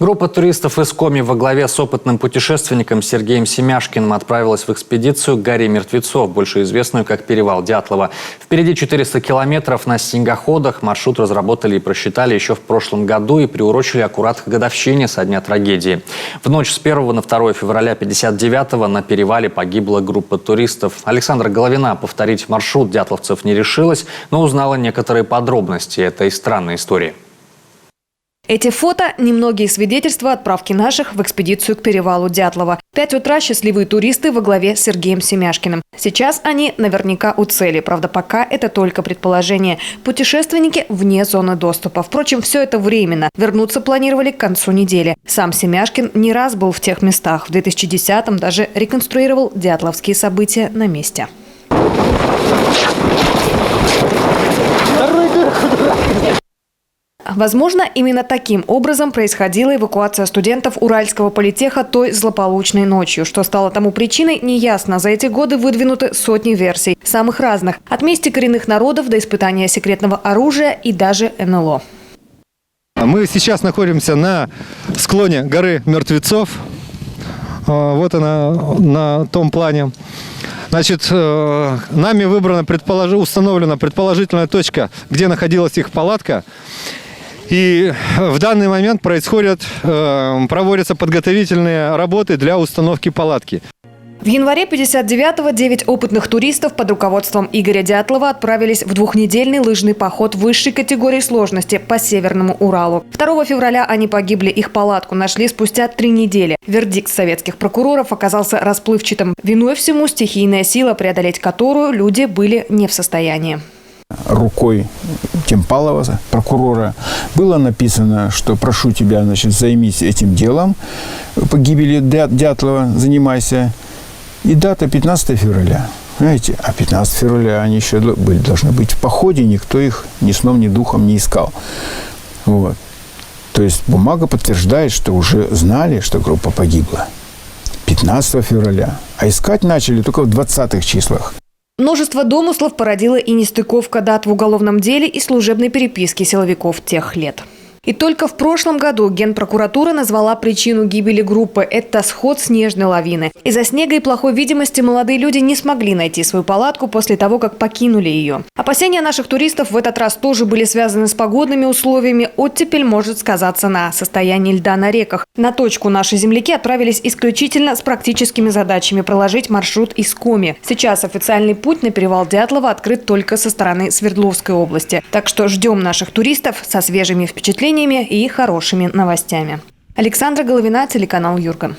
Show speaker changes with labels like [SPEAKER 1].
[SPEAKER 1] Группа туристов из Коми во главе с опытным путешественником Сергеем Семяшкиным отправилась в экспедицию к горе мертвецов, больше известную как перевал Дятлова. Впереди 400 километров на снегоходах. Маршрут разработали и просчитали еще в прошлом году и приурочили аккурат к годовщине со дня трагедии. В ночь с 1 на 2 февраля 1959-го на перевале погибла группа туристов. Александра Головина повторить маршрут дятловцев не решилась, но узнала некоторые подробности этой странной истории.
[SPEAKER 2] Эти фото – немногие свидетельства отправки наших в экспедицию к перевалу Дятлова. В 5 утра счастливые туристы во главе с Сергеем Семяшкиным. Сейчас они наверняка у цели. Правда, пока это только предположение. Путешественники вне зоны доступа. Впрочем, все это временно. Вернуться планировали к концу недели. Сам Семяшкин не раз был в тех местах. В 2010-м даже реконструировал дятловские события на месте. Возможно, именно таким образом происходила эвакуация студентов Уральского политеха той злополучной ночью. Что стало тому причиной, неясно. За эти годы выдвинуты сотни версий, самых разных. От мести коренных народов до испытания секретного оружия и даже НЛО.
[SPEAKER 3] Мы сейчас находимся на склоне горы мертвецов. Вот она на том плане. Значит, нами установлена предположительная точка, где находилась их палатка. И в данный момент проводятся подготовительные работы для установки палатки.
[SPEAKER 2] В январе 1959-го 9 опытных туристов под руководством Игоря Дятлова отправились в двухнедельный лыжный поход высшей категории сложности по Северному Уралу. 2 февраля они погибли, их палатку нашли спустя 3 недели. Вердикт советских прокуроров оказался расплывчатым. Виной всему стихийная сила, преодолеть которую люди были не в состоянии.
[SPEAKER 4] Рукой Темпалова, прокурора, было написано, что прошу тебя, значит, займись этим делом, по гибели Дятлова занимайся. И дата 15 февраля. Знаете, а 15 февраля они еще должны быть в походе, никто их ни сном, ни духом не искал. Вот. То есть бумага подтверждает, что уже знали, что группа погибла 15 февраля, а искать начали только в 20-х числах.
[SPEAKER 2] Множество домыслов породила и нестыковка дат в уголовном деле и служебной переписке силовиков тех лет. И только в прошлом году Генпрокуратура назвала причину гибели группы – это сход снежной лавины. Из-за снега и плохой видимости молодые люди не смогли найти свою палатку после того, как покинули ее. Опасения наших туристов в этот раз тоже были связаны с погодными условиями. Оттепель может сказаться на состоянии льда на реках. На точку наши земляки отправились исключительно с практическими задачами – проложить маршрут из Коми. Сейчас официальный путь на перевал Дятлова открыт только со стороны Свердловской области. Так что ждем наших туристов со свежими впечатлениями и хорошими новостями. Александра Головина, телеканал Юрган.